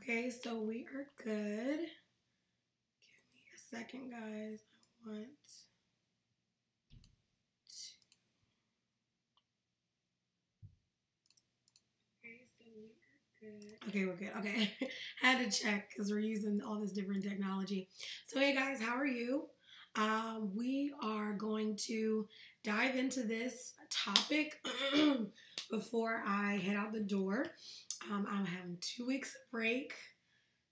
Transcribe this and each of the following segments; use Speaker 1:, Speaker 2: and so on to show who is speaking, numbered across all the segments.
Speaker 1: Okay, so we are good. Give me a second, guys. I want to... Okay, so we are good. Okay, we're good. Okay, had to check because we're using all this different technology. So hey guys, how are you? We are going to dive into this topic before I head out the door. I'm having 2 weeks of break,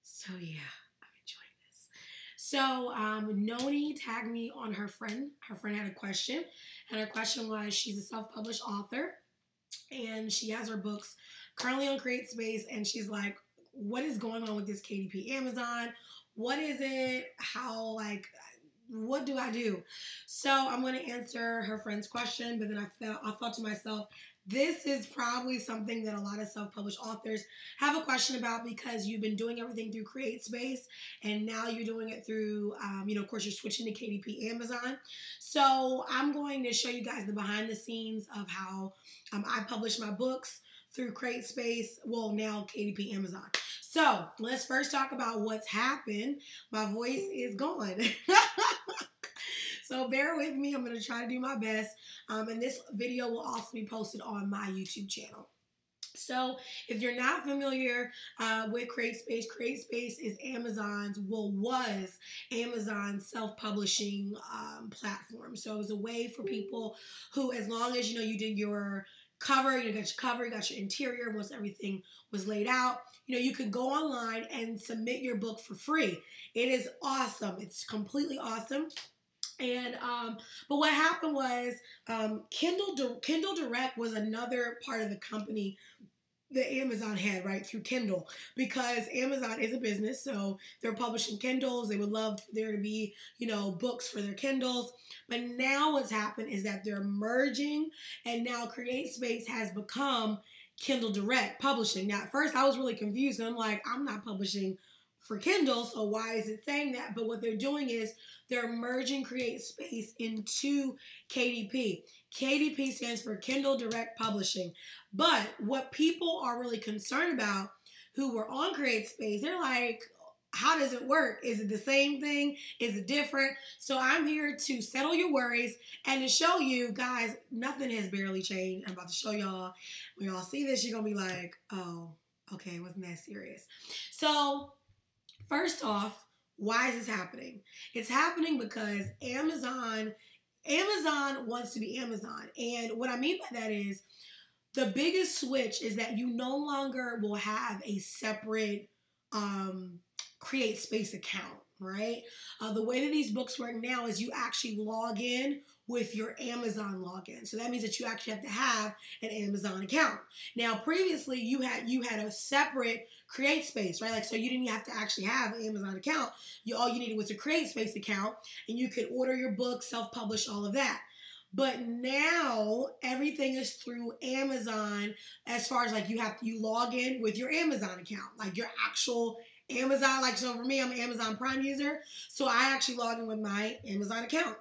Speaker 1: so yeah, I'm enjoying this. So Noni tagged me on her friend. Her friend had a question, and her question was, she's a self-published author, and she has her books currently on CreateSpace, and she's like, what is going on with this KDP Amazon? What is it? How, like, what do I do? So I'm going to answer her friend's question, but then I thought to myself, this is probably something that a lot of self-published authors have a question about, because you've been doing everything through CreateSpace and now you're doing it through, of course, you're switching to KDP Amazon. So I'm going to show you guys the behind the scenes of how I publish my books through CreateSpace, well, now KDP Amazon. So let's first talk about what's happened. My voice is gone. So bear with me. I'm going to try to do my best. And this video will also be posted on my YouTube channel. So if you're not familiar with CreateSpace, CreateSpace is was Amazon's self-publishing platform. So it's a way for people who, as long as you did your cover, you got your interior, once everything was laid out, you could go online and submit your book for free. It is awesome. It's completely awesome. And but what happened was Kindle Direct was another part of the company that Amazon had, right, through Kindle, because Amazon is a business, so they're publishing Kindles. They would love for there to be, books for their Kindles. But now what's happened is that they're merging, and now CreateSpace has become Kindle Direct Publishing. Now, at first I was really confused, and I'm like, I'm not publishing for Kindle, so why is it saying that? But what they're doing is they're merging CreateSpace into KDP. KDP stands for Kindle Direct Publishing. But what people are really concerned about who were on CreateSpace, they're like, how does it work? Is it the same thing? Is it different? So I'm here to settle your worries and to show you guys, nothing has barely changed. I'm about to show y'all. When y'all see this, you're going to be like, oh, okay, it wasn't that serious. So first off, why is this happening? It's happening because Amazon wants to be Amazon. And what I mean by that is the biggest switch is that you no longer will have a separate CreateSpace account, right? The way that these books work now is you actually log in with your Amazon login. So that means that you actually have to have an Amazon account. Now, previously, you had a separate CreateSpace, right? Like, so you didn't have to actually have an Amazon account. All you needed was a CreateSpace account, and you could order your book, self-publish, all of that. But now everything is through Amazon, as far as like you log in with your Amazon account, like your actual Amazon. Like, so for me, I'm an Amazon Prime user, so I actually log in with my Amazon account.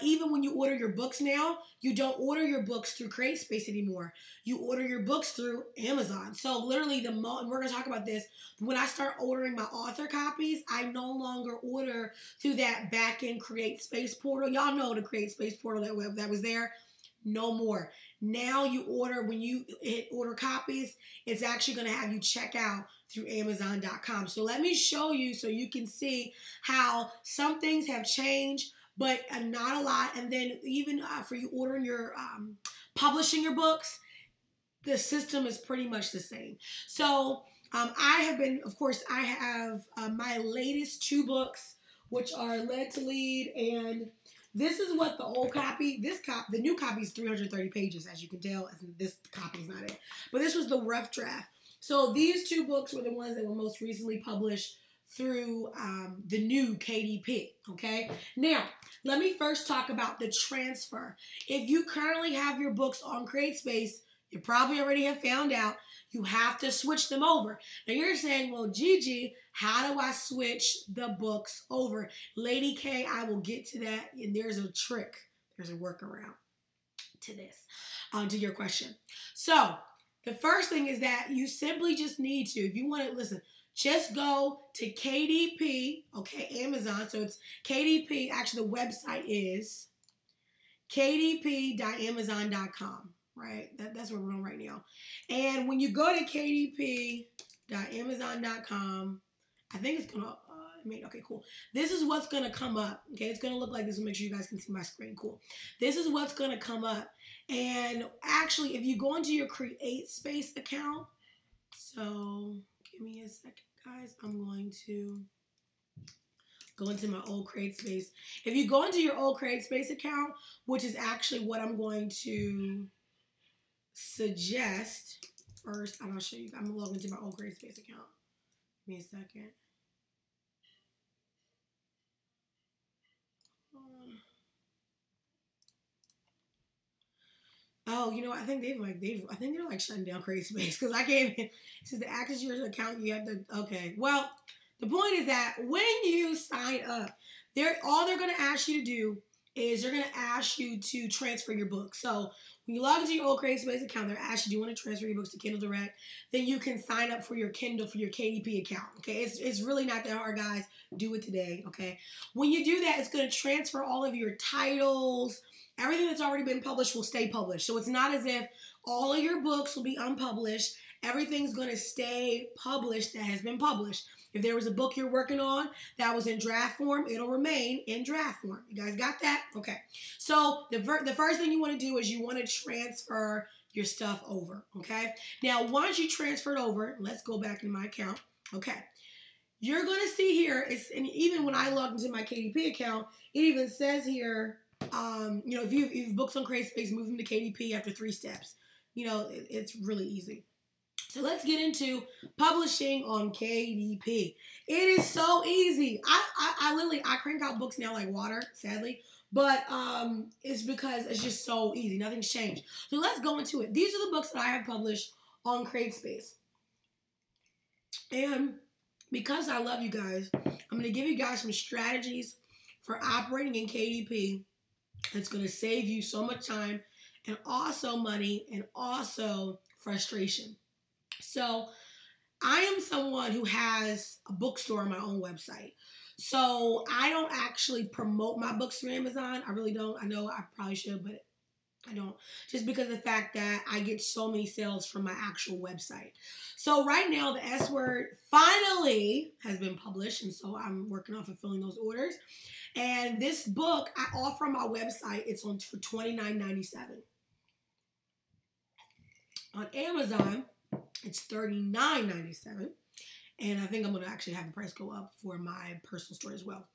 Speaker 1: Even when you order your books now, you don't order your books through CreateSpace anymore. You order your books through Amazon. So literally, and we're going to talk about this, when I start ordering my author copies, I no longer order through that back-end CreateSpace portal. Y'all know the CreateSpace portal that was there. No more. Now you order, when you hit order copies, it's actually going to have you check out through Amazon.com. So let me show you so you can see how some things have changed, but not a lot. And then even for you ordering your, publishing your books, the system is pretty much the same. So I have my latest 2 books, which are Led to Lead, and this is what the old copy, the new copy is 330 pages, as you can tell, as this copy is not it. But this was the rough draft. So these 2 books were the ones that were most recently published through the new KDP, okay? Now, let me first talk about the transfer. If you currently have your books on CreateSpace, you probably already have found out you have to switch them over. Now you're saying, well, Gigi, how do I switch the books over? Lady K, I will get to that, and there's a trick. There's a workaround to this, to your question. So the first thing is that you simply just need to, if you want to listen, just go to KDP, okay, Amazon. So it's KDP. Actually, the website is kdp.amazon.com, right? That's where we're going right now. And when you go to kdp.amazon.com, I think it's going to, okay, cool. This is what's going to come up. Okay, it's going to look like this. Make sure you guys can see my screen. Cool. This is what's going to come up. And actually, if you go into your CreateSpace account, so give me a second, guys. I'm going to go into my old CreateSpace. If you go into your old CreateSpace account, which is actually what I'm going to suggest first, I'm going to show you. I'm going to log into my old CreateSpace account. Give me a second. Oh, you know, I think they're like shutting down CreateSpace because I can't even. Since the access your account, you have to. Okay, well, the point is that when you sign up, all they're going to ask you to do is they're going to ask you to transfer your books. So when you log into your old CreateSpace account, they're asking, do you want to transfer your books to Kindle Direct? Then you can sign up for your Kindle for your KDP account. Okay, it's really not that hard, guys. Do it today. Okay, when you do that, it's going to transfer all of your titles. Everything that's already been published will stay published. So it's not as if all of your books will be unpublished. Everything's going to stay published that has been published. If there was a book you're working on that was in draft form, it'll remain in draft form. You guys got that? Okay. So the first thing you want to do is you want to transfer your stuff over. Okay. Now, once you transfer it over, let's go back in my account. Okay. You're going to see here, and even when I logged into my KDP account, it even says here, you know, if you've books on CreateSpace, move them to KDP after 3 steps. You know, it's really easy. So let's get into publishing on KDP. It is so easy. I crank out books now like water, sadly, but it's because it's just so easy. Nothing's changed. So let's go into it. These are the books that I have published on CreateSpace. And because I love you guys, I'm going to give you guys some strategies for operating in KDP. It's going to save you so much time and also money and also frustration. So I am someone who has a bookstore on my own website. So I don't actually promote my books through Amazon. I really don't. I know I probably should, but I don't. Just because of the fact that I get so many sales from my actual website. So right now, the S Word finally has been published. And so I'm working on fulfilling those orders. And this book I offer on my website. It's on for $29.97. On Amazon, it's $39.97. And I think I'm going to actually have the price go up for my personal store as well.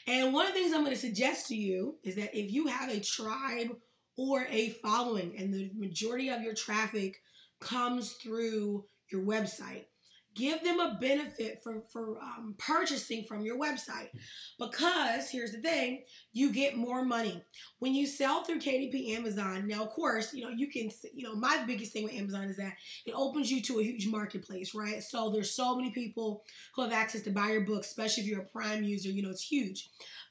Speaker 1: And one of the things I'm going to suggest to you is that if you have a tribe or a following and the majority of your traffic comes through your website, give them a benefit for purchasing from your website, because here's the thing, you get more money when you sell through KDP Amazon. Now, of course, you can, my biggest thing with Amazon is that it opens you to a huge marketplace, right? So there's so many people who have access to buy your books, especially if you're a Prime user, it's huge.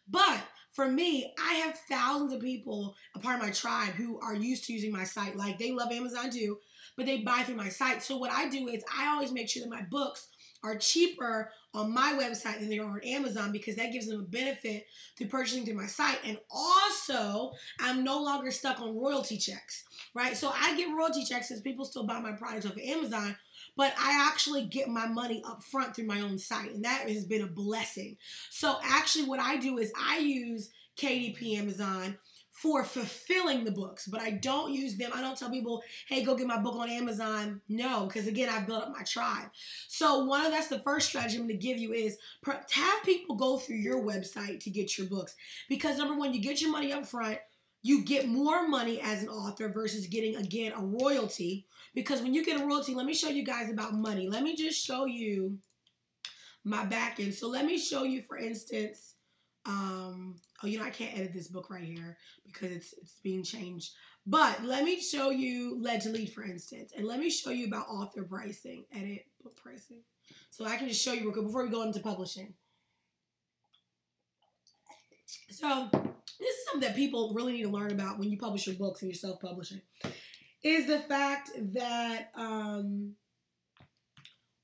Speaker 1: But for me, I have thousands of people, a part of my tribe, who are used to using my site. Like, they love Amazon too, but they buy through my site. So what I do is I always make sure that my books are cheaper on my website than they are on Amazon, because that gives them a benefit through purchasing through my site. And also, I'm no longer stuck on royalty checks, right? So I get royalty checks because people still buy my products off of Amazon, but I actually get my money up front through my own site, and that has been a blessing. So actually what I do is I use KDP Amazon for fulfilling the books, but I don't use them. I don't tell people, hey, go get my book on Amazon. No, because again, I've built up my tribe. So that's the first strategy I'm going to give you is have people go through your website to get your books. Because number one, you get your money up front. You get more money as an author versus getting, again, a royalty. Because when you get a royalty, let me show you guys about money. Let me just show you my back end. So let me show you, for instance, I can't edit this book right here because it's being changed. But let me show you lead to lead, for instance. And let me show you about author pricing. Edit book pricing. So I can just show you real quick before we go into publishing. So this is something that people really need to learn about when you publish your books and you're self-publishing. is the fact that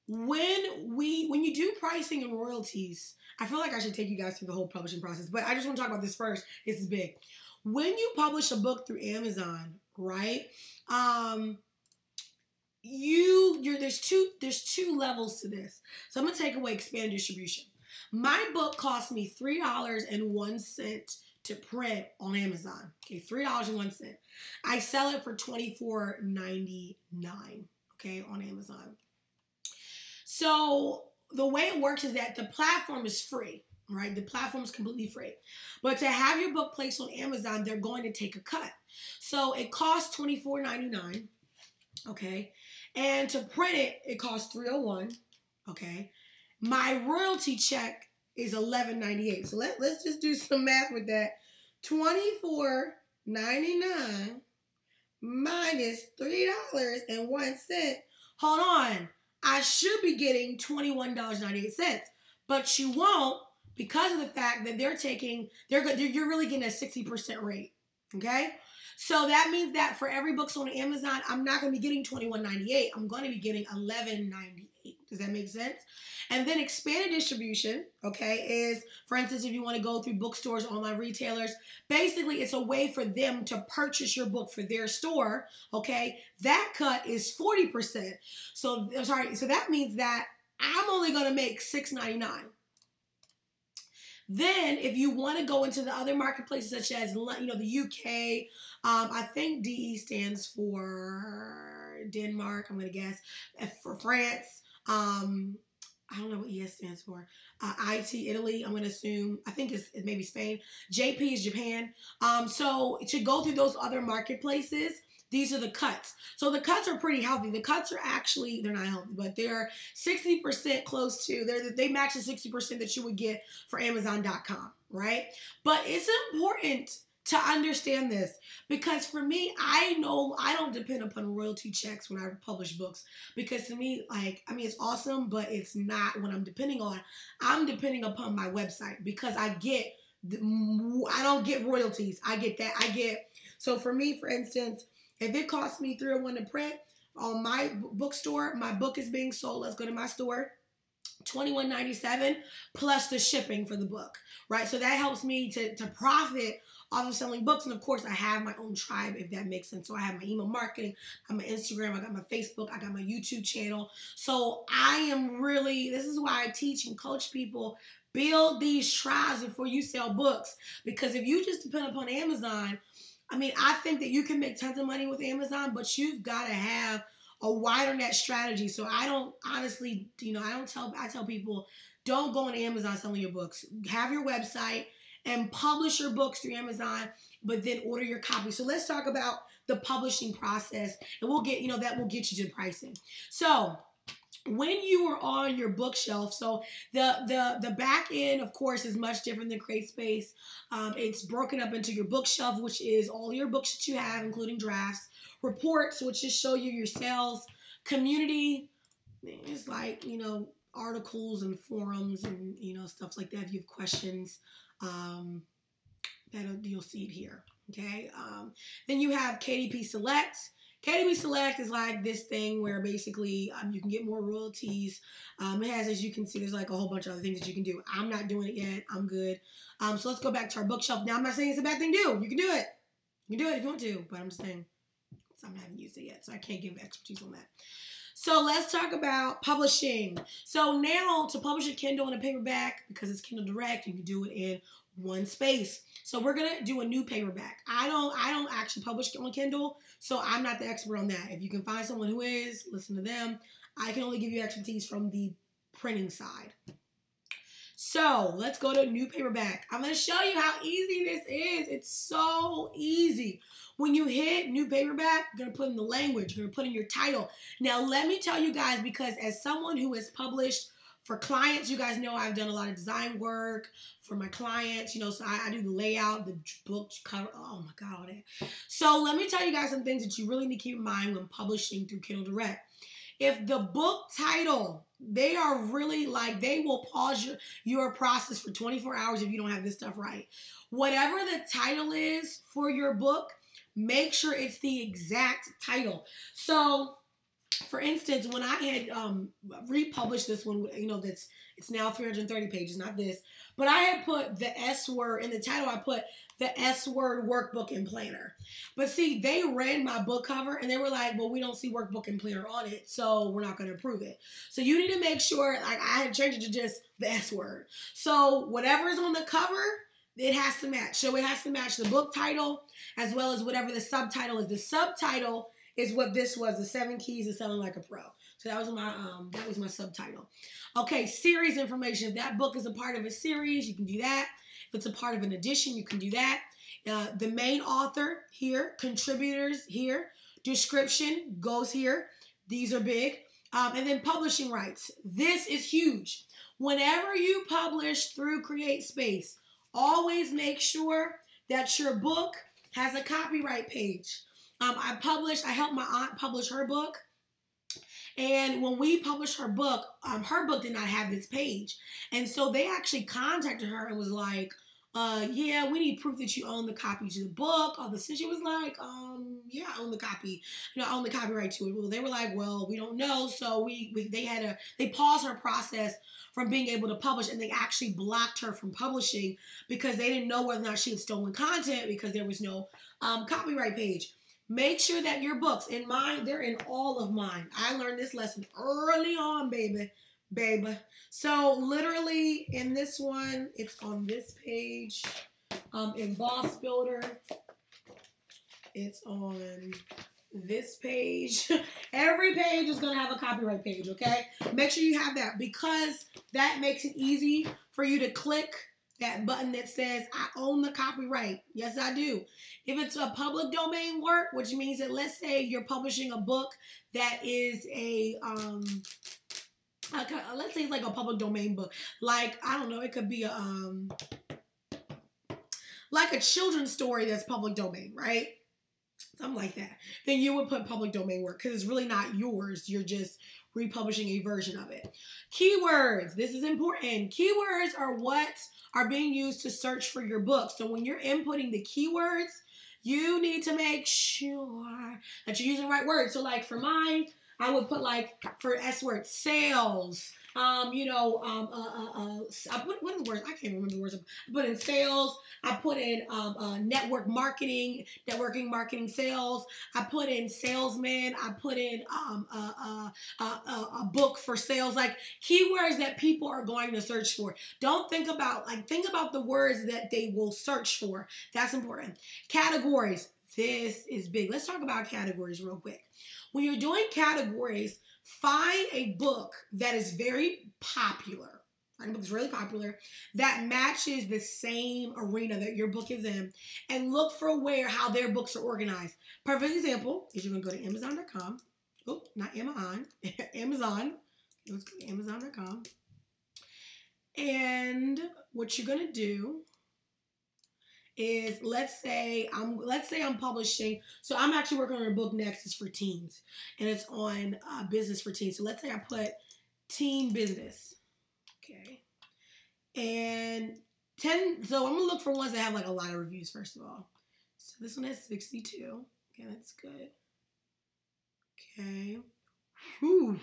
Speaker 1: when you do pricing and royalties, I feel like I should take you guys through the whole publishing process, but I just want to talk about this first. This is big. When you publish a book through Amazon, right? There's two levels to this. So I'm gonna take away expanded distribution. My book cost me $3.01 to print on Amazon. Okay, $3.01. I sell it for $24.99. Okay, on Amazon. So the way it works is that the platform is free, right? The platform is completely free. But to have your book placed on Amazon, they're going to take a cut. So it costs $24.99, okay? And to print it, it costs $3.01, okay? My royalty check is $11.98. So let's just do some math with that. $24.99 minus $3.01. Hold on. I should be getting $21.98, but you won't because of the fact that you're really getting a 60% rate, okay? So that means that for every book sold on Amazon, I'm not going to be getting $21.98. I'm going to be getting $11.98. Does that make sense? And then expanded distribution, okay, is, for instance, if you want to go through bookstores, online retailers, basically it's a way for them to purchase your book for their store, okay? That cut is 40%. So that means that I'm only going to make $6.99. Then, if you want to go into the other marketplaces, such as, the UK, I think DE stands for Denmark, I'm going to guess, for France, I don't know what ES stands for. IT, Italy, I'm going to assume. I think it's maybe Spain. JP is Japan. So to go through those other marketplaces, these are the cuts. So the cuts are pretty healthy. The cuts are actually, they're not healthy, but they're 60% close to, they match the 60% that you would get for Amazon.com, right? But it's important to understand this because for me, I know I don't depend upon royalty checks when I publish books because to me, it's awesome, but it's not what I'm depending on. I'm depending upon my website because I don't get royalties. I get that. So for me, for instance, if it costs me $3.01 to print on my bookstore, my book is being sold. Let's go to my store. $21.97 plus the shipping for the book, right? So that helps me to profit off of selling books. And of course, I have my own tribe, if that makes sense. So I have my email marketing, I have my Instagram, I got my Facebook, I got my YouTube channel. So this is why I teach and coach people, build these tribes before you sell books. Because if you just depend upon Amazon, I think that you can make tons of money with Amazon, but you've got to have a wider net strategy. So I don't honestly, I tell people, don't go on Amazon selling your books. Have your website and publish your books through Amazon, but then order your copy. So let's talk about the publishing process, and we'll get, that will get you to pricing. So when you are on your bookshelf, so the back end, of course, is much different than CreateSpace. It's broken up into your bookshelf, which is all your books that you have, including drafts. Reports, which just show you your sales. Community, it's like, articles and forums and, stuff like that. If you have questions, you'll see it here, okay? Then you have KDP Select. KDP Select is like this thing where basically you can get more royalties. It has, as you can see, there's like a whole bunch of other things that you can do. I'm not doing it yet. I'm good. So let's go back to our bookshelf. Now, I'm not saying it's a bad thing to do. You can do it. You can do it if you want to, but I'm just saying I haven't used it yet, so I can't give expertise on that. So let's talk about publishing. So now to publish a Kindle and a paperback, because it's Kindle Direct, you can do it in one space. So we're gonna do a new paperback. I don't actually publish on Kindle, so I'm not the expert on that. If you can find someone who is, listen to them. I can only give you expertise from the printing side. So let's go to new paperback. I'm gonna show you how easy this is. It's so easy. When you hit new paperback, you're gonna put in the language, you're gonna put in your title. Now let me tell you guys, because as someone who has published for clients, you guys know I've done a lot of design work for my clients, so I do the layout, the book cover, oh my God, all that. So let me tell you guys some things that you really need to keep in mind when publishing through Kindle Direct. If the book title, they are really like, they will pause your process for 24 hours if you don't have this stuff right. Whatever the title is for your book, make sure it's the exact title. So, for instance, when I had republished this one, it's now 330 pages, not this, but I had put the S word in the title. I put the S word workbook and planner. But see, they read my book cover and they were like, well, we don't see workbook and planner on it, so we're not going to approve it. So you need to make sure, like I had changed it to just the S word. So whatever is on the cover, it has to match. So it has to match the book title as well as whatever the subtitle is. The subtitle is what this was, the 7 Keys to Selling Like a Pro. So that was my subtitle. Okay, series information. If that book is a part of a series, you can do that. If it's a part of an edition, you can do that. The main author here, contributors here, description goes here. These are big. And then publishing rights. This is huge. Whenever you publish through CreateSpace, always make sure that your book has a copyright page. I helped my aunt publish her book. And when we published her book did not have this page. And so they actually contacted her and was like, yeah, we need proof that you own the copy to the book. All this. And she was like, yeah, I own the copy. I own the copyright to it. Well, they were like, well, we don't know. So they paused her process from being able to publish, and they actually blocked her from publishing because they didn't know whether or not she had stolen content because there was no copyright page. Make sure that your books, in mine, they're in all of mine. I learned this lesson early on, baby. So literally in this one, it's on this page. In Boss Builder, it's on this page. Every page is going to have a copyright page, okay? Make sure you have that because that makes it easy for you to click that button that says, I own the copyright. Yes, I do. If it's a public domain work, which means that let's say you're publishing a book that is let's say it's like a public domain book. Like, I don't know, it could be like a children's story that's public domain, right? Something like that. Then you would put public domain work because it's really not yours. You're just republishing a version of it. Keywords. This is important. Keywords are what are being used to search for your book. So when you're inputting the keywords, you need to make sure that you're using the right words. So like for mine, I would put like for S word, sales. What are the words? I can't remember the words. I put in sales. I put in networking marketing, sales. I put in salesman. I put in a book for sales. Like keywords that people are going to search for. Don't think about think about the words that they will search for. That's important. Categories. This is big. Let's talk about categories real quick. When you're doing categories, find a book that is very popular. Find a book that's really popular that matches the same arena that your book is in, and look for how their books are organized. Perfect example is you're going to go to Amazon.com. Oh, not Amazon. Amazon. Let's go to Amazon.com. And what you're going to do is let's say I'm publishing. So I'm actually working on a book next. It's for teens, and it's on business for teens. So let's say I put teen business, okay, and 10. So I'm gonna look for ones that have like a lot of reviews first of all. So this one has 62. Okay, that's good. Okay, whew.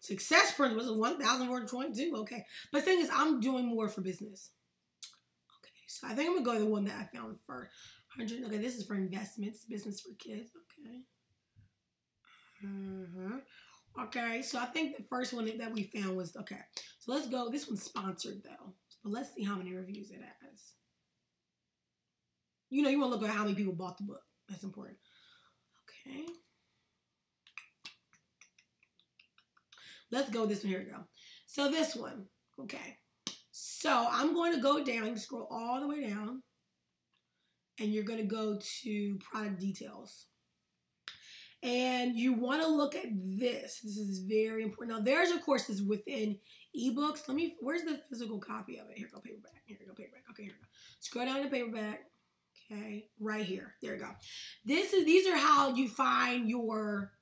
Speaker 1: Success print was 1,422. Okay, but the thing is, I'm doing more for business. So I think I'm going to go to the one that I found for 100. Okay, this is for investments, business for kids. Okay. Okay, so I think the first one that we found was, okay. So let's go. This one's sponsored, though. But let's see how many reviews it has. You want to look at how many people bought the book. That's important. Okay. Let's go this one. Here we go. So this one. Okay. So I'm going to go down, you scroll all the way down, and you're going to go to product details. And you want to look at this. This is very important. Now, there's, of course, this within ebooks. Where's the physical copy of it? Here we go, paperback. Here we go, paperback. Okay, here we go. Scroll down to paperback. Okay, right here. There we go. These are how you find your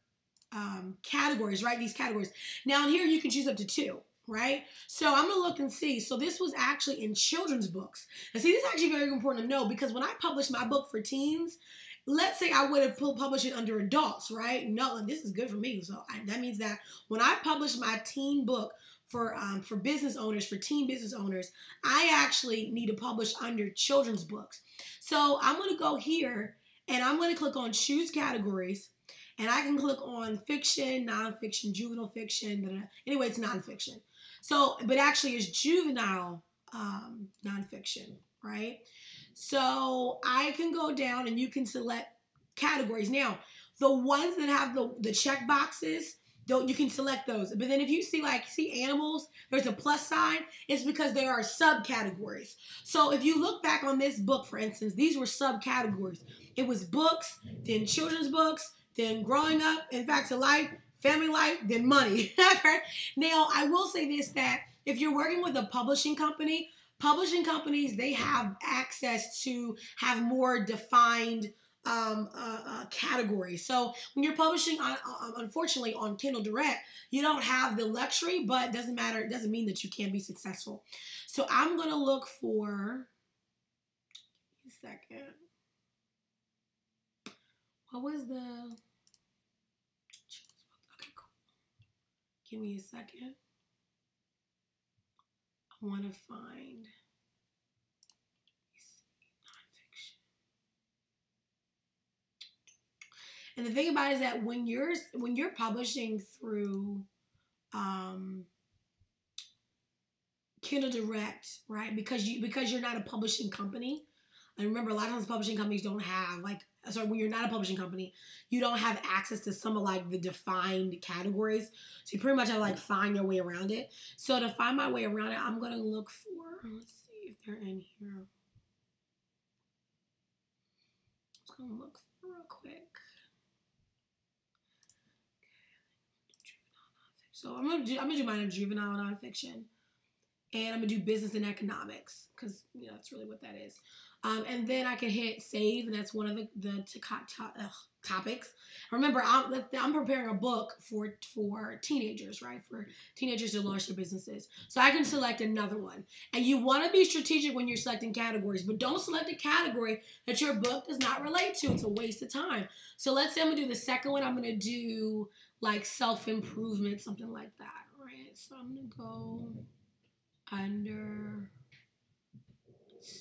Speaker 1: categories, right? These categories. Now, in here, you can choose up to 2. Right? So I'm going to look and see. So this was actually in children's books. And see, this is actually very important to know because when I published my book for teens, let's say I would have published it under adults, right? No, and this is good for me. So that means that when I published my teen book for business owners, for teen business owners, I actually need to publish under children's books. So I'm going to go here and I'm going to click on choose categories. And I can click on fiction, nonfiction, juvenile fiction. Anyway, it's nonfiction. So, but actually it's juvenile nonfiction, right? So I can go down and you can select categories. Now, the ones that have the check boxes, you can select those. But then if you see animals, there's a plus sign, it's because there are subcategories. So if you look back on this book, for instance, these were subcategories. It was books, then children's books, then growing up, in fact, to life, family life, then money. Now, I will say this, that if you're working with a publishing companies, they have access to have more defined categories. So when you're publishing, unfortunately, on Kindle Direct, you don't have the luxury, but it doesn't matter. It doesn't mean that you can't be successful. So I'm going to look for, a second. What was the, okay, cool. Give me a second. I want to find nonfiction. And the thing about it is that when you're publishing through Kindle Direct, right? Because you're not a publishing company. And remember, a lot of times publishing companies don't have when you're not a publishing company, you don't have access to some of the defined categories. So you pretty much have to find your way around it. So to find my way around it, I'm going to look for, let's see if they're in here. I'm just going to look real quick. So I'm gonna do mine in juvenile nonfiction, and I'm gonna do business and economics because that's really what that is. And then I can hit save, and that's one of the topics. Remember, I'm preparing a book for teenagers, right? For teenagers to launch their businesses. So I can select another one. And you want to be strategic when you're selecting categories, but don't select a category that your book does not relate to. It's a waste of time. So let's say I'm gonna do the second one. I'm gonna do self-improvement, something like that, right? So I'm gonna go under.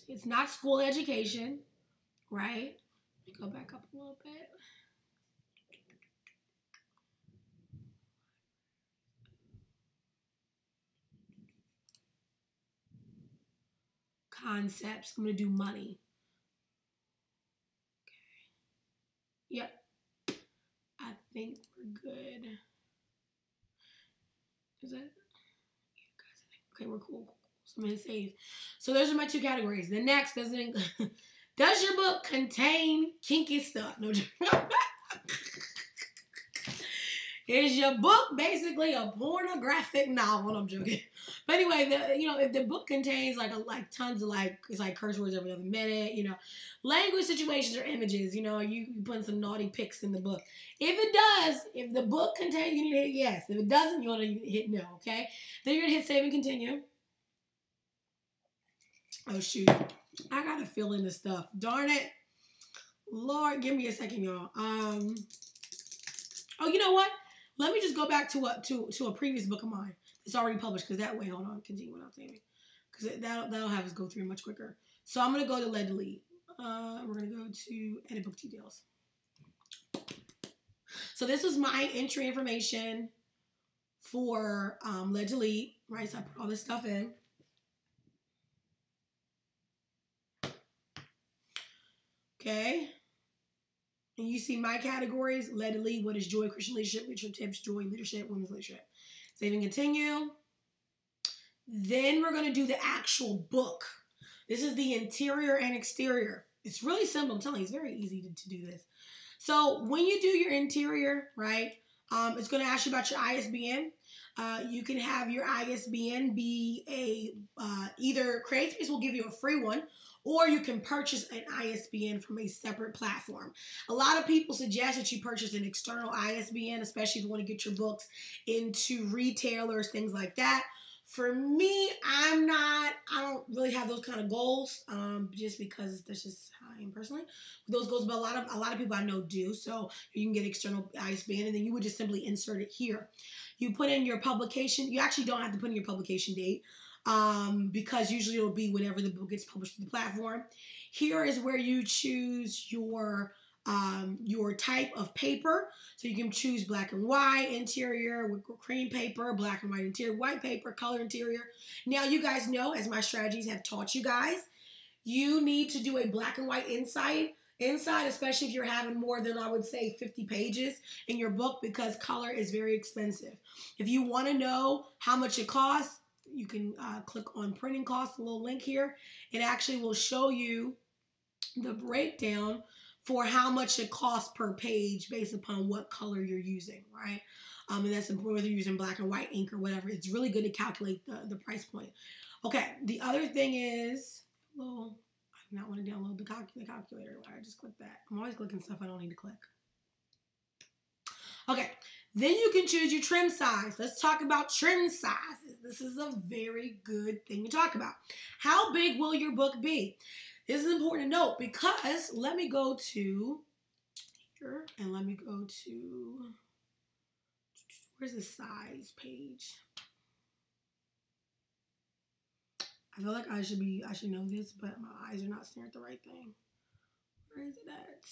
Speaker 1: It's not school education, right? Let me go back up a little bit. Concepts. I'm going to do money. Okay. Yep. I think we're good. Is that? Yeah, guys, okay, we're cool. So I'm going to save. So those are my 2 categories. The next, does your book contain kinky stuff? No. Is your book basically a pornographic novel? I'm joking. But anyway, if the book contains tons of it's curse words every other minute, language, situations, or images, you put some naughty pics in the book. If it does, if the book contains, you need to hit yes. If it doesn't, you want to hit no, okay? Then you're going to hit save and continue. Oh, shoot. I got to fill in the stuff. Darn it. Lord, give me a second, y'all. Oh, you know what? Let me just go back to a previous book of mine. It's already published because that way, hold on, continue without saving. Because that'll have us go through much quicker. So I'm going to go to Lead to Lead. We're going to go to Edit Book Details. So this was my entry information for Lead to Lead, right? So I put all this stuff in. Okay. And you see my categories: Lead to Lead, what is joy, Christian leadership, leadership tips, joy, leadership, women's leadership. Save and continue. Then we're going to do the actual book. This is the interior and exterior. It's really simple. I'm telling you, it's very easy to do this. So when you do your interior, right, it's going to ask you about your ISBN. You can have your ISBN be either CreateSpace will give you a free one, or you can purchase an ISBN from a separate platform. A lot of people suggest that you purchase an external ISBN, especially if you want to get your books into retailers, things like that. For me, I don't really have those kind of goals, just because that's just how I am personally with those goals. But a lot of people I know do. So you can get external ISBN, and then you would just simply insert it here. You put in your publication. You actually don't have to put in your publication date, because usually it'll be whenever the book gets published to the platform. Here is where you choose your type of paper. So you can choose black and white interior with cream paper, black and white interior, white paper, color interior. Now you guys know, as my strategies have taught you guys, you need to do a black and white inside, especially if you're having more than, I would say, 50 pages in your book, because color is very expensive. If you want to know how much it costs, you can click on printing costs, a little link here. It actually will show you the breakdown for how much it costs per page based upon what color you're using, right? And that's important whether you're using black and white ink or whatever. It's really good to calculate the price point. Okay, the other thing is, well, I do not want to download the calculator. I just click that. I'm always clicking stuff I don't need to click. Okay, then you can choose your trim size. Let's talk about trim sizes. This is a very good thing to talk about. How big will your book be? This is important to note, because let me go to here and let me go to, where's the size page? I feel like I should know this, but my eyes are not staring at the right thing. Where is it at?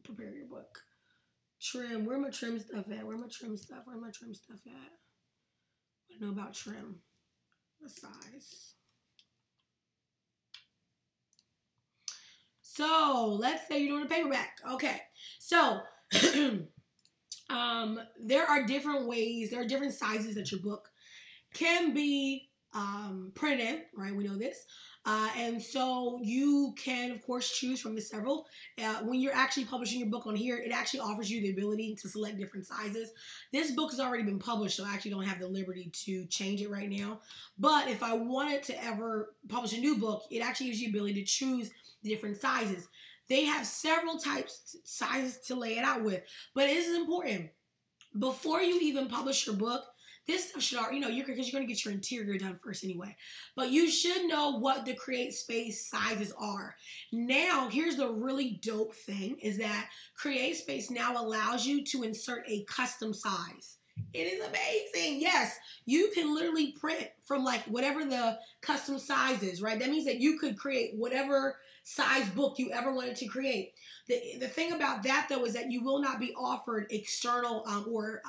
Speaker 1: Prepare your book. Trim. Where my trim stuff at? Where my trim stuff? Where my trim stuff at? I know about trim. The size. So let's say you're doing a paperback. Okay. So there are different ways, there are different sizes that your book can be printed, right? We know this. And so you can, of course, choose from the several. When you're actually publishing your book on here, it actually offers you the ability to select different sizes. This book has already been published, so I actually don't have the liberty to change it right now. But if I wanted to ever publish a new book, it actually gives you the ability to choose the different sizes. They have several sizes to lay it out with. But it is important, before you even publish your book, this stuff should, because you're going to get your interior done first anyway. But you should know what the Create Space sizes are. Now, here's the really dope thing, is that Create Space now allows you to insert a custom size. It is amazing. Yes, you can literally print from like whatever the custom size is, right? That means that you could create whatever size book you ever wanted to create. The thing about that, though, is that you will not be offered external or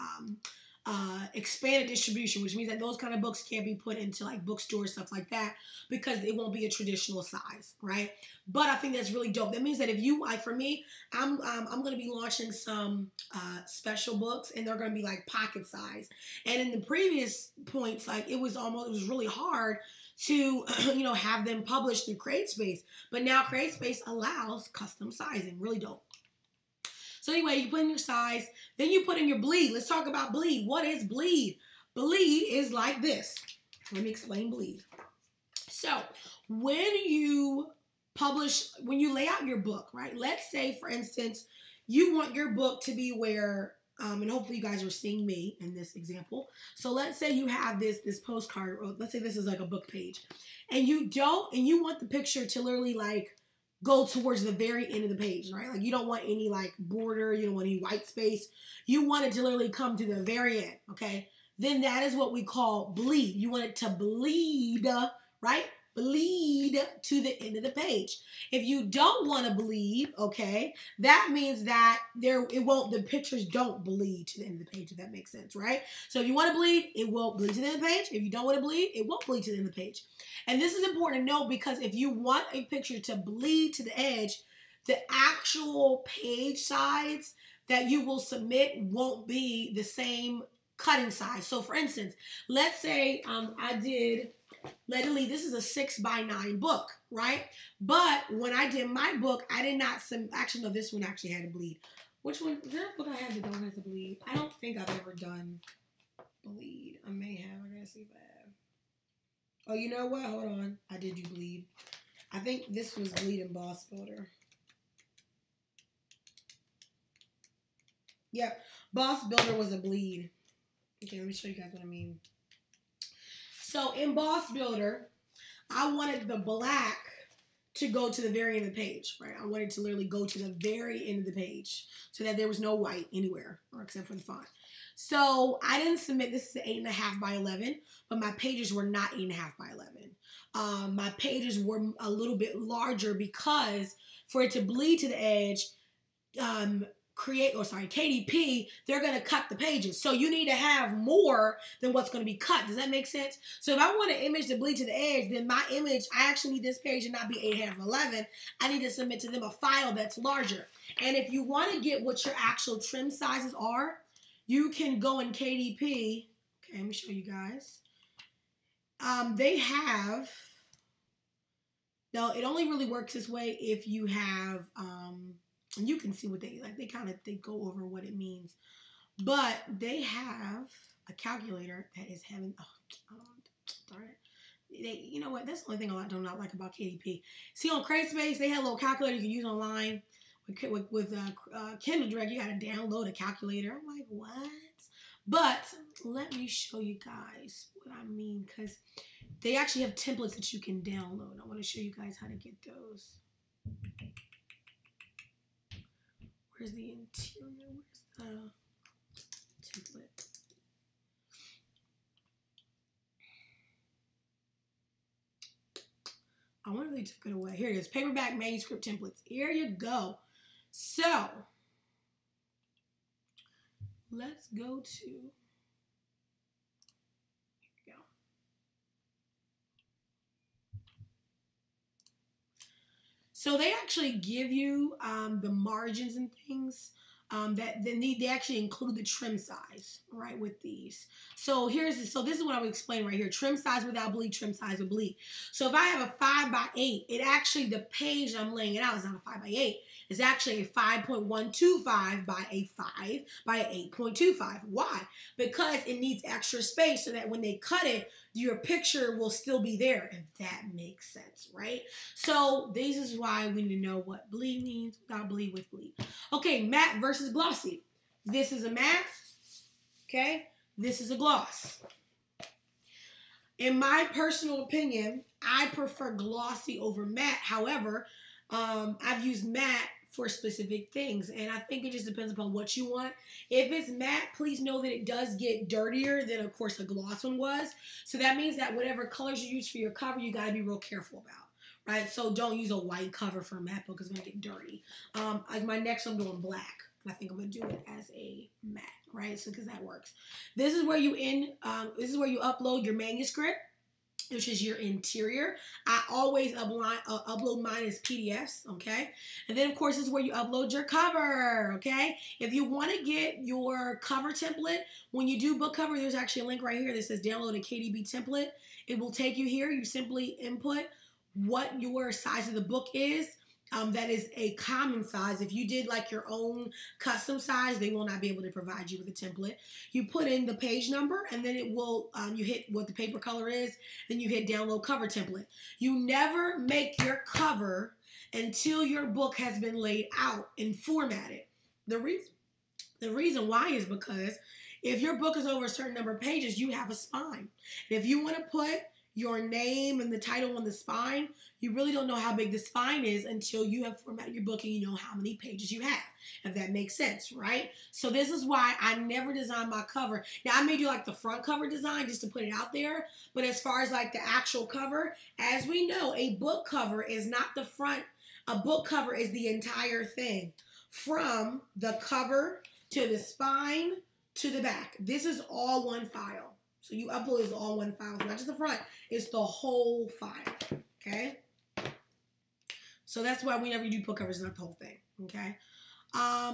Speaker 1: expanded distribution, which means that those kind of books can't be put into like bookstores, stuff like that, because it won't be a traditional size, right? But I think that's really dope. That means that if you, like for me, I'm going to be launching some special books, and they're going to be like pocket size. And in the previous points, like it was really hard to, have them published through CreateSpace. But now CreateSpace allows custom sizing. Really dope. So anyway, you put in your size, then you put in your bleed. Let's talk about bleed. What is bleed? Bleed is like this. Let me explain bleed. So when you lay out your book, right? Let's say, for instance, you want your book to be where, and hopefully you guys are seeing me in this example. So let's say you have this postcard, or let's say this is like a book page, and you want the picture to literally like go towards the very end of the page, right? Like you don't want any like border, you don't want any white space. You want it to literally come to the very end, okay? Then that is what we call bleed. You want it to bleed, right? Bleed to the end of the page. If you don't want to bleed, okay, that means that the pictures don't bleed to the end of the page, if that makes sense, right? So if you want to bleed, it will bleed to the end of the page. If you don't want to bleed, it won't bleed to the end of the page. And this is important to note, because if you want a picture to bleed to the edge, the actual page size that you will submit won't be the same cutting size. So for instance, let's say this is a 6x9 book, right? But when I did my book, I did not actually, no, this one actually had to bleed. Which one? Is there a book I have that don't have to bleed? I don't think I've ever done bleed. I may have. I gotta see if I have. Oh, you know what? Hold on. I did do bleed. I think this was bleed in Boss Builder. Yep. Boss Builder was a bleed. Okay, let me show you guys what I mean. So in Boss Builder, I wanted the black to go to the very end of the page, right? I wanted to literally go to the very end of the page so that there was no white anywhere, or except for the font. So I didn't submit, this is 8.5 by 11, but my pages were not 8.5 by 11. My pages were a little bit larger because for it to bleed to the edge, KDP, they're going to cut the pages. So you need to have more than what's going to be cut. Does that make sense? So if I want an image to bleed to the edge, then my image, I actually need this page to not be 8.5 by 11. I need to submit to them a file that's larger. And if you want to get what your actual trim sizes are, you can go in KDP. Okay, let me show you guys. They have, no, it only really works this way if you have, and you can see what they like. They go over what it means, but they have a calculator that is having. Oh, darn it! You know what? That's the only thing I do not like about KDP. See, on CreateSpace, they have a little calculator you can use online. With Kindle Direct, you got to download a calculator. I'm like, what? But let me show you guys what I mean, because they actually have templates that you can download. I want to show you guys how to get those. Where's the interior? Where's the template? I wonder if they took it away. Here it is. Paperback manuscript templates. Here you go. So, let's go to, here we go. So they actually give you the margins and things that then they actually include the trim size, right, with these. So so this is what I would explain right here. Trim size without bleed, trim size with bleed. So if I have a 5 by 8, it actually, the page I'm laying it out is not a 5 by 8. It's actually a 5.125 by a 5 by 8.25. Why? Because it needs extra space so that when they cut it, your picture will still be there, if that makes sense, right? So this is why we need to know what bleed means without bleed, with bleed. Okay, matte versus glossy. This is a matte, okay? This is a gloss. In my personal opinion, I prefer glossy over matte. However, I've used matte for specific things, and I think it just depends upon what you want. If it's matte, please know that it does get dirtier than, of course, the gloss one was. So that means that whatever colors you use for your cover, you got to be real careful about, right? So don't use a white cover for a matte book. It's going to get dirty. Like my next I'm doing black. I think I'm going to do it as a matte, right? So because that works. This is where you upload your manuscript, which is your interior. I always upload mine as PDFs, okay? And then, of course, this is where you upload your cover, okay? If you want to get your cover template, when you do book cover, there's actually a link right here that says download a KDP template. It will take you here. You simply input what your size of the book is. That is a common size. If you did like your own custom size, they will not be able to provide you with a template. You put in the page number, and then it will, you hit what the paper color is, then you hit download cover template. You never make your cover until your book has been laid out and formatted. The reason why is because if your book is over a certain number of pages, you have a spine. And if you want to put your name and the title on the spine, you really don't know how big the spine is until you have formatted your book and you know how many pages you have, if that makes sense, right? So this is why I never design my cover. Now, I may do like the front cover design just to put it out there, but as far as like the actual cover, as we know, a book cover is not the front. A book cover is the entire thing, from the cover to the spine to the back. This is all one file. So you upload is all one file. It's not just the front, it's the whole file, okay? So that's why whenever you do book covers, it's not the whole thing, okay?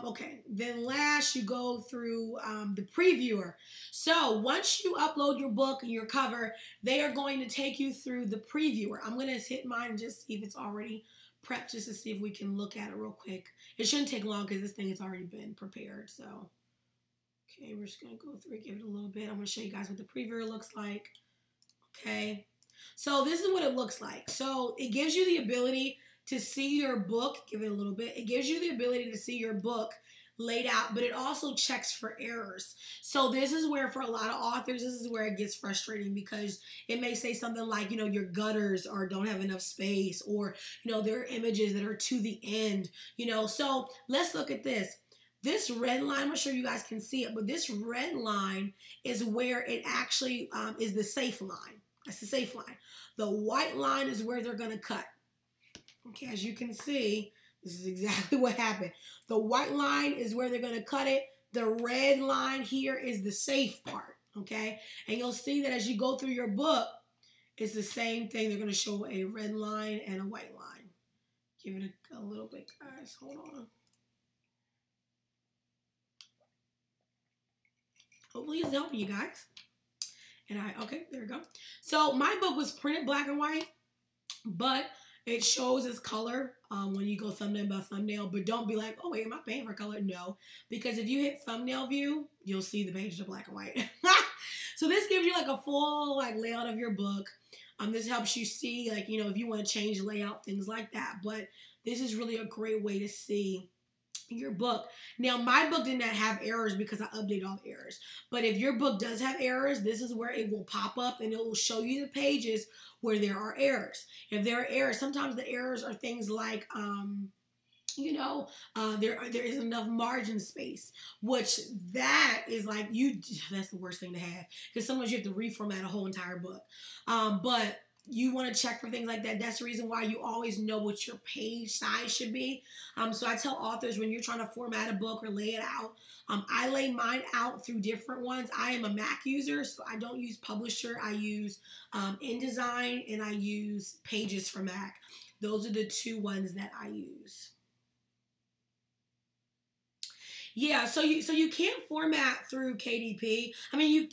Speaker 1: Okay, then last you go through the previewer. So once you upload your book and your cover, they are going to take you through the previewer. I'm going to hit mine and just see if it's already prepped, just to see if we can look at it real quick. It shouldn't take long because this thing has already been prepared, so. Okay, we're just going to go through and give it a little bit. I'm going to show you guys what the previewer looks like. Okay. So this is what it looks like. So it gives you the ability to see your book. Give it a little bit. It gives you the ability to see your book laid out, but it also checks for errors. So this is where, for a lot of authors, this is where it gets frustrating, because it may say something like, you know, your gutters or don't have enough space, or, you know, there are images that are to the end, you know. So let's look at this. This red line, I'm not sure you guys can see it, but this red line is where it actually is the safe line. That's the safe line. The white line is where they're going to cut. Okay, as you can see, this is exactly what happened. The white line is where they're going to cut it. The red line here is the safe part, okay? And you'll see that as you go through your book, it's the same thing. They're going to show a red line and a white line. Give it a little bit, guys. Hold on. Hopefully it's helping you guys. And okay, there we go. So my book was printed black and white, but it shows its color when you go thumbnail by thumbnail. But don't be like, oh, wait, am I paying for color? No, because if you hit thumbnail view, you'll see the pages are black and white. So this gives you like a full like layout of your book. This helps you see, like, you know, if you want to change layout, things like that. But this is really a great way to see your book. Now, my book did not have errors because I update all the errors. But if your book does have errors, this is where it will pop up and it will show you the pages where there are errors. If there are errors, sometimes the errors are things like, you know, there isn't enough margin space, which that is like, that's the worst thing to have, because sometimes you have to reformat a whole entire book. But you want to check for things like that. That's the reason why you always know what your page size should be. So I tell authors, when you're trying to format a book or lay it out, I lay mine out through different ones. I am a Mac user, so I don't use Publisher. I use InDesign, and I use Pages for Mac. Those are the two ones that I use. Yeah, so you can't format through KDP. I mean,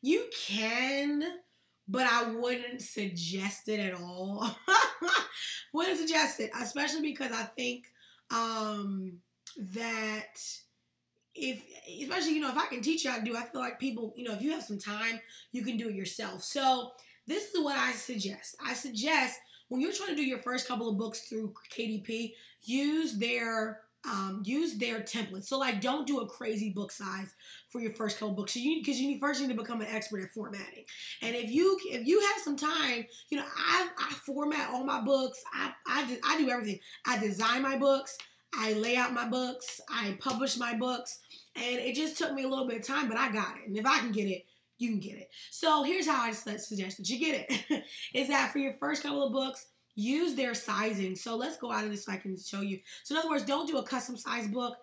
Speaker 1: you can, but I wouldn't suggest it at all. Wouldn't suggest it, especially because I think that especially, you know, if I can teach you how to do, I feel like people, you know, if you have some time, you can do it yourself. So this is what I suggest. I suggest when you're trying to do your first couple of books through KDP, use their templates. So like, don't do a crazy book size for your first couple books. Because you first need to become an expert at formatting. And if you have some time, you know, I format all my books. I do everything. I design my books. I lay out my books. I publish my books. And it just took me a little bit of time, but I got it. And if I can get it, you can get it. So here's how I suggest that you get it. Is that for your first couple of books, use their sizing. So let's go out of this so I can show you. So in other words, don't do a custom size book.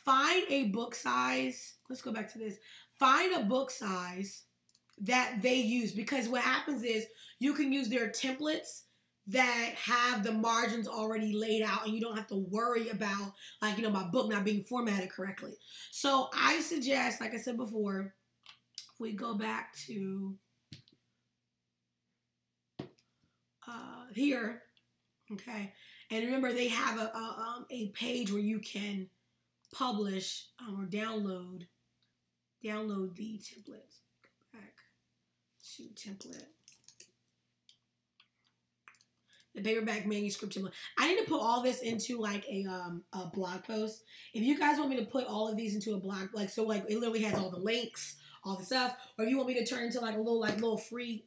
Speaker 1: Find a book size. Let's go back to this. Find a book size that they use, because what happens is you can use their templates that have the margins already laid out, and you don't have to worry about, like, you know, my book not being formatted correctly. So I suggest, like I said before, we go back to here, okay, and remember they have a page where you can publish or download the templates. Go back to template. The paperback manuscript template. I need to put all this into like a blog post. If you guys want me to put all of these into a blog, like, so like it literally has all the links, all the stuff, or if you want me to turn into like a little free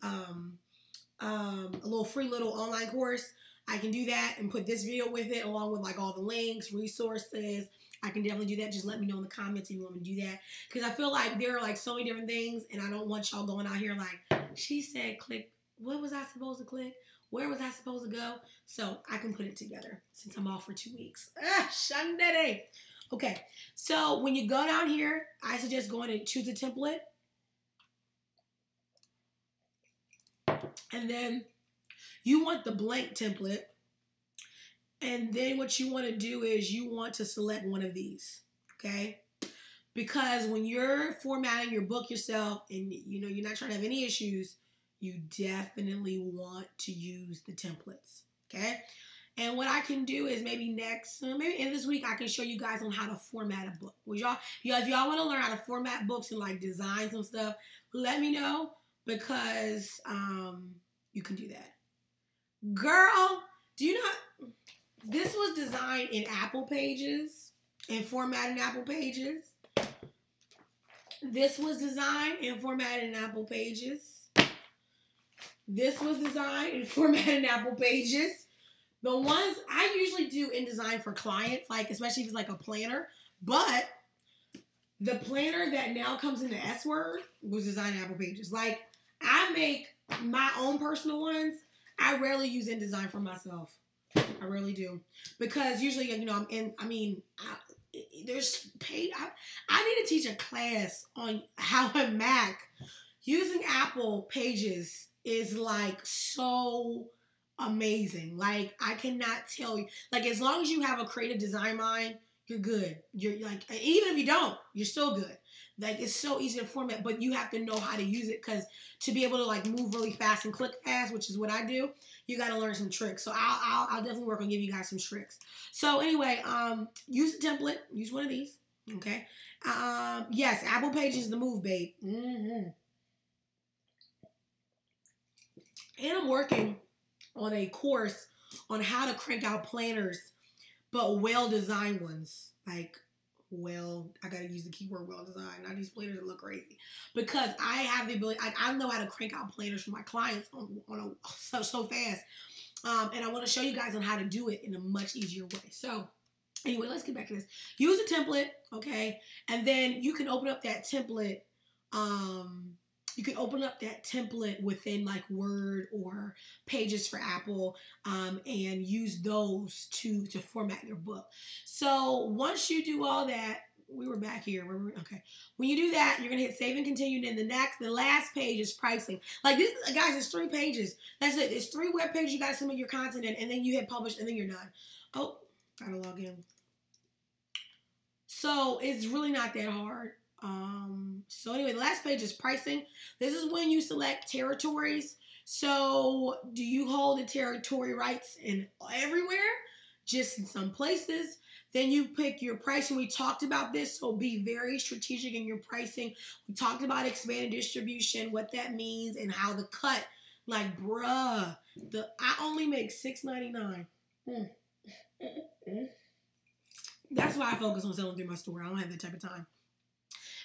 Speaker 1: little online course, I can do that and put this video with it along with like all the links, resources. I can definitely do that. Just let me know in the comments if you want me to do that, because I feel like there are like so many different things, and I don't want y'all going out here like, she said click, what was I supposed to click? Where was I supposed to go? So I can put it together since I'm off for 2 weeks. Shandere. Okay, so when you go down here, I suggest going and choose a template. And then you want the blank template. And then what you want to do is you want to select one of these, okay? Because when you're formatting your book yourself and, you know, you're not trying to have any issues, you definitely want to use the templates, okay? And what I can do is maybe maybe in this week, I can show you guys on how to format a book. If y'all want to learn how to format books and like design some stuff, let me know. because you can do that. Girl, do you not? This was designed in Apple Pages and formatted in Apple Pages. This was designed and formatted in Apple Pages. This was designed and formatted in Apple Pages. The ones I usually do InDesign for clients, like especially if it's like a planner, but the planner that now comes in the S Word was designed in Apple Pages. Like, I make my own personal ones. I rarely use InDesign for myself. I really do. Because usually, you know, there's paid. I need to teach a class on how a Mac using Apple Pages is like so amazing. Like, I cannot tell you. Like, as long as you have a creative design mind, you're good. You're like, even if you don't, you're still good. Like, it's so easy to format, but you have to know how to use it, because to be able to like move really fast and click fast, which is what I do, you got to learn some tricks. So I'll definitely work on giving you guys some tricks. So anyway, use a template. Use one of these. Okay. Yes, Apple Pages is the move, babe. And I'm working on a course on how to crank out planners, but well-designed ones. Like, well, I gotta use the keyword well-designed, not these planners that look crazy. Because I have the ability, I know how to crank out planners for my clients so fast. And I want to show you guys on how to do it in a much easier way. So anyway, let's get back to this. Use a template, okay? And then you can open up that template. You can open up that template within like Word or Pages for Apple, and use those to format your book. So once you do all that, we were back here. Okay. When you do that, you're gonna hit save and continue. And then the last page is pricing. Like this, guys, it's 3 pages. That's it. It's 3 web pages you gotta submit your content in, and then you hit publish, and then you're done. Oh, gotta log in. So it's really not that hard. So anyway, the last page is pricing. This is when you select territories. So do you hold the territory rights in everywhere? Just in some places? Then you pick your pricing. We talked about this, so be very strategic in your pricing. We talked about expanded distribution, what that means, and how the cut, like, bruh, I only make $6.99. That's why I focus on selling through my store. I don't have that type of time.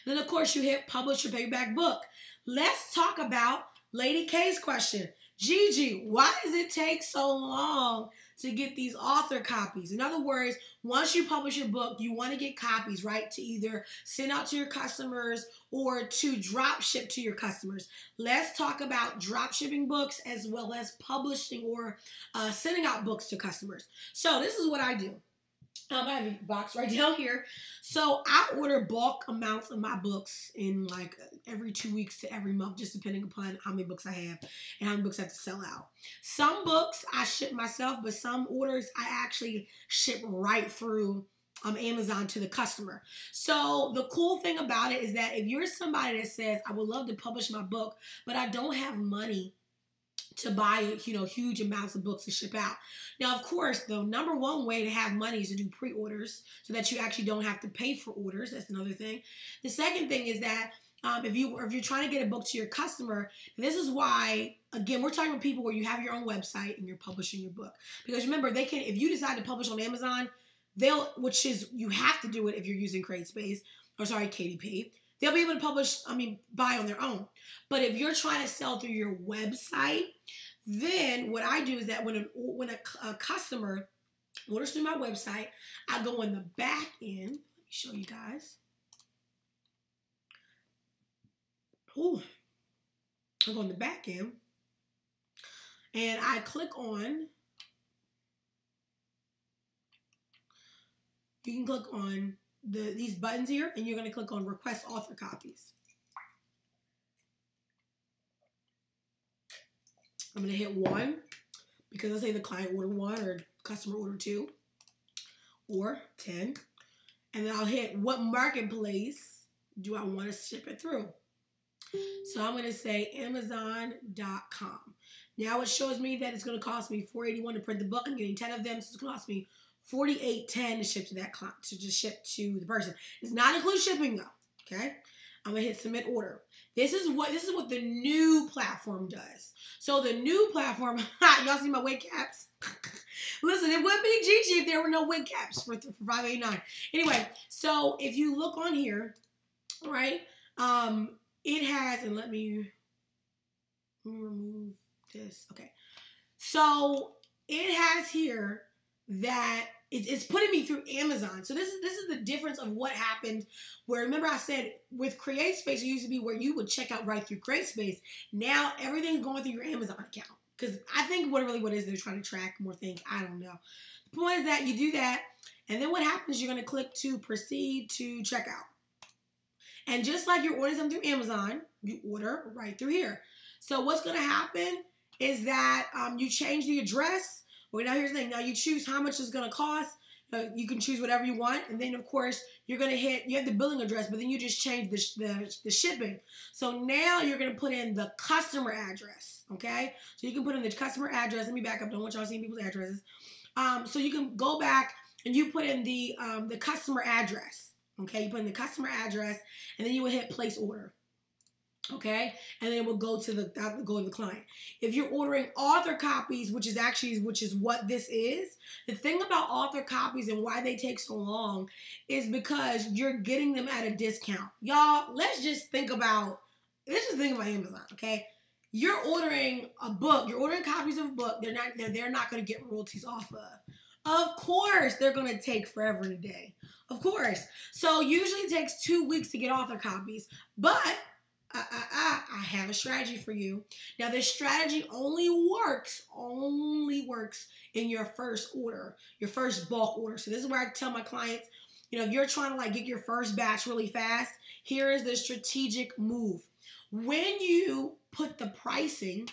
Speaker 1: Then, of course, you hit publish your paperback book. Let's talk about Lady K's question. Gigi, why does it take so long to get these author copies? In other words, once you publish your book, you want to get copies, right? To either send out to your customers or to drop ship to your customers. Let's talk about drop shipping books as well as publishing or sending out books to customers. So this is what I do. I have a box right down here. So I order bulk amounts of my books in like every 2 weeks to every month, just depending upon how many books I have and how many books I have to sell out. Some books I ship myself, but some orders I actually ship right through Amazon to the customer. So the cool thing about it is that if you're somebody that says, I would love to publish my book, but I don't have money to buy, huge amounts of books to ship out. Now, of course, the number one way to have money is to do pre-orders so that you actually don't have to pay for orders. That's another thing. The second thing is that if you're trying to get a book to your customer, this is why, again, we're talking about people where you have your own website and you're publishing your book. Because remember, if you decide to publish on Amazon, you have to do it if you're using KDP. They'll be able to buy on their own. But if you're trying to sell through your website, then what I do is that when a customer orders through my website, I go in the back end. Let me show you guys. Ooh. I go in the back end, and I click on. You can click on these buttons here, and you're going to click on Request Author Copies. I'm going to hit 1 because let's say the client ordered 1 or customer ordered 2 or 10. And then I'll hit what marketplace do I want to ship it through. So I'm going to say Amazon.com. Now it shows me that it's going to cost me $4.81 to print the book. I'm getting 10 of them, so it's going to cost me $48.10 to ship to that client, to just ship to the person. It's not include shipping though, okay? I'm gonna hit submit order. This is what the new platform does. So the new platform, y'all see my wig caps? Listen, it wouldn't be Gigi if there were no wig caps for $5.89. Anyway, so if you look on here, right, it has, and let me remove this. Okay, so it has here that it's putting me through Amazon. So this is the difference of what happened. Where, remember I said with CreateSpace, it used to be where you would check out right through CreateSpace. Now everything's going through your Amazon account. Because I think what it is, they're trying to track more things. I don't know. The point is that you do that, and then what happens, you're going to click to proceed to checkout. And just like you're ordering something through Amazon, you order right through here. So what's going to happen is that you change the address. Well, now here's the thing. Now you choose how much it's going to cost. You can choose whatever you want. And then, of course, you're going to you have the billing address, but then you just change the shipping. So now you're going to put in the customer address, okay? So you can put in the customer address. Let me back up. I don't want y'all seeing people's addresses. So you can go back and you put in the customer address, okay? You put in the customer address, and then you will hit place order. Okay, and then it will go to the client. If you're ordering author copies, which is what this is, the thing about author copies and why they take so long is because you're getting them at a discount. Y'all, let's just think about Amazon. Okay, you're ordering a book, you're ordering copies of a book. They're not going to get royalties off of. Of course, they're going to take forever and a day. Of course. So usually it takes 2 weeks to get author copies, but I have a strategy for you. Now, this strategy only works in your first order, your first bulk order. So this is where I tell my clients, if you're trying to get your first batch really fast, here is the strategic move. When you put the pricing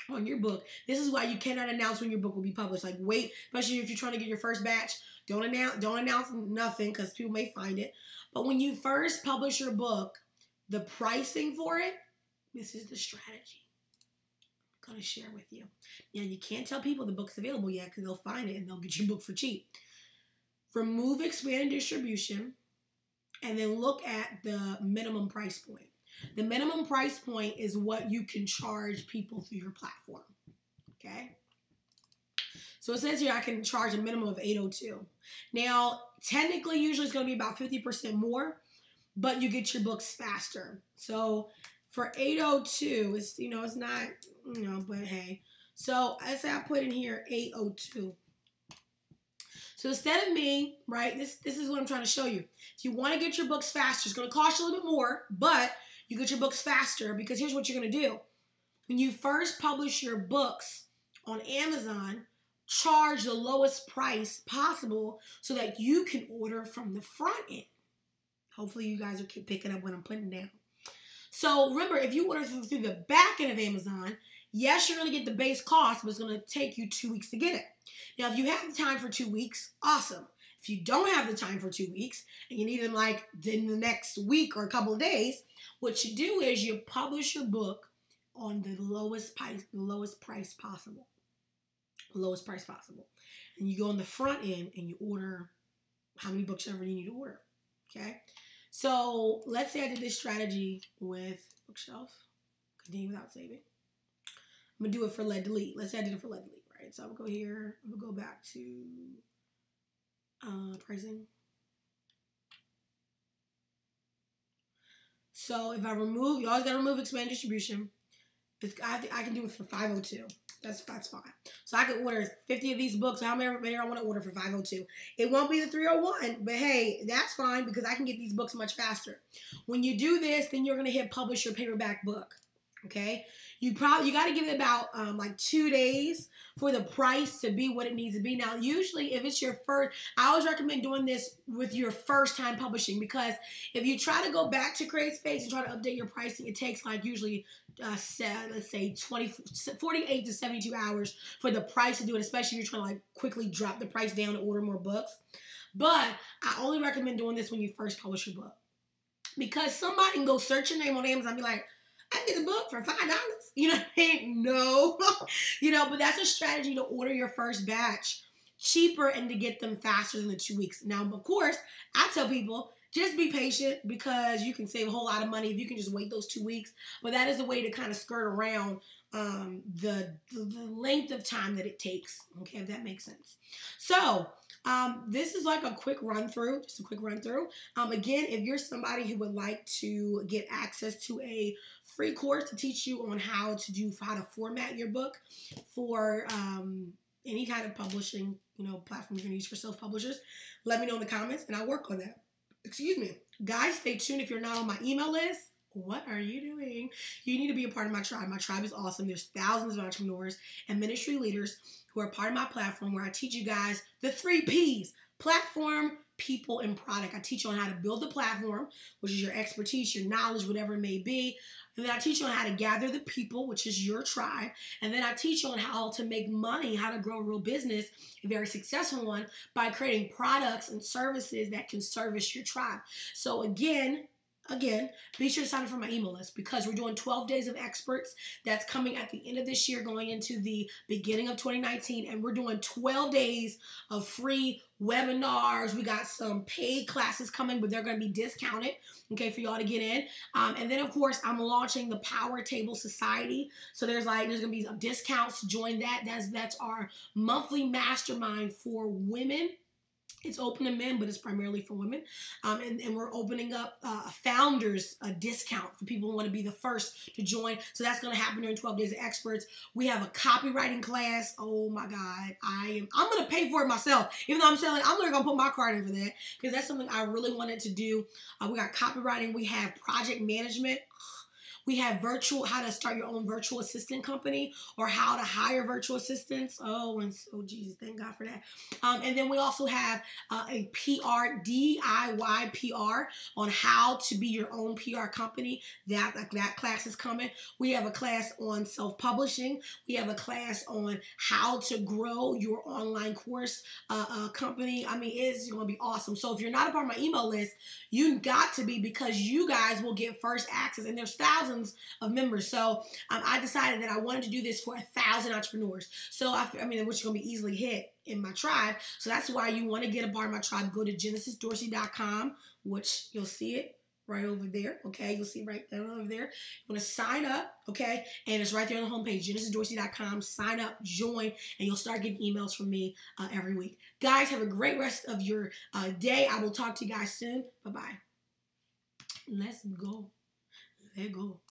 Speaker 1: on your book, this is why you cannot announce when your book will be published. Like, wait, especially if you're trying to get your first batch, don't announce nothing because people may find it. But when you first publish your book, the pricing for it, this is the strategy I'm going to share with you. Now, you can't tell people the book's available yet because they'll find it and they'll get your book for cheap. Remove expanded distribution and then look at the minimum price point. The minimum price point is what you can charge people through your platform, okay? So it says here I can charge a minimum of $8.02. Now, technically, usually it's going to be about 50% more, but you get your books faster. So for $8.02, it's not, but hey. So I say I put in here $8.02. So instead of me, right, this is what I'm trying to show you. If you want to get your books faster, it's going to cost you a little bit more, but you get your books faster because here's what you're going to do. When you first publish your books on Amazon, charge the lowest price possible so that you can order from the front end. Hopefully you guys are picking up what I'm putting down. So remember, if you order through the back end of Amazon, yes, you're going to get the base cost, but it's going to take you 2 weeks to get it. Now, if you have the time for 2 weeks, awesome. If you don't have the time for 2 weeks and you need them in the next week or a couple of days, what you do is you publish your book on the lowest price possible. Lowest price possible. And you go on the front end and you order how many books ever you need to order. Okay? So let's say I did this strategy with bookshelf. Continue without saving. I'm going to do it for lead delete. Let's say I did it for lead delete, right? So I'm going to go here. I'm going to go back to pricing. So if I remove, you always got to remove expand distribution. I can do it for $5.02. That's fine. So I can order 50 of these books, how many I want to order for $5.02. It won't be the $3.01, but hey, that's fine because I can get these books much faster. When you do this, then you're going to hit publish your paperback book. Okay? You got to give it about 2 days for the price to be what it needs to be. Now, usually if it's your first, I always recommend doing this with your first time publishing because if you try to go back to CreateSpace and try to update your pricing, it takes usually let's say 48 to 72 hours for the price to do it, especially if you're trying to quickly drop the price down to order more books. But I only recommend doing this when you first publish your book because somebody can go search your name on Amazon and be like, I can get a book for $5. You know what I mean? No. But that's a strategy to order your first batch cheaper and to get them faster than the 2 weeks. Now, of course, I tell people, just be patient because you can save a whole lot of money if you can just wait those 2 weeks. But that is a way to kind of skirt around the length of time that it takes. Okay, if that makes sense. So this is like a quick run through, just a quick run through. Again, if you're somebody who would like to get access to a free course to teach you on how to format your book for any kind of publishing, platform you're gonna use for self-publishers, let me know in the comments and I'll work on that. Excuse me. Guys, stay tuned. If you're not on my email list, what are you doing? You need to be a part of my tribe. My tribe is awesome. There's thousands of entrepreneurs and ministry leaders who are part of my platform where I teach you guys the 3 Ps: platform, people, and product. I teach you on how to build the platform, which is your expertise, your knowledge, whatever it may be. And then I teach you on how to gather the people, which is your tribe. And then I teach you on how to make money, how to grow a real business, a very successful one, by creating products and services that can service your tribe. So again, be sure to sign up for my email list because we're doing 12 Days of Experts. That's coming at the end of this year, going into the beginning of 2019. And we're doing 12 days of free webinars. We got some paid classes coming, but they're going to be discounted, okay, for y'all to get in. And then, of course, I'm launching the Power Table Society. So there's going to be some discounts to join that. That's our monthly mastermind for women. It's open to men, but it's primarily for women. And we're opening up a founders discount for people who want to be the first to join. So that's going to happen during 12 Days of Experts. We have a copywriting class. Oh my God. I'm going to pay for it myself. Even though I'm selling, I'm literally going to put my card in for that because that's something I really wanted to do. We got copywriting. We have project management. We have how to start your own virtual assistant company or how to hire virtual assistants. Oh, Jesus, thank God for that. And then we also have a PR, DIY PR on how to be your own PR company. That class is coming. We have a class on self-publishing. We have a class on how to grow your online course company. I mean, it's going to be awesome. So if you're not a part of my email list, you got to be because you guys will get first access. And there's thousands of members. So I decided that I wanted to do this for 1,000 entrepreneurs. So which is going to be easily hit in my tribe. So that's why you want to get a part of my tribe. Go to genesisdorsey.com, which you'll see it right over there. Okay, you'll see right there over there. You want to sign up. Okay, and it's right there on the homepage, genesisdorsey.com. Sign up, join, and you'll start getting emails from me every week. Guys, have a great rest of your day. I will talk to you guys soon. Bye bye. Let's go. Let go.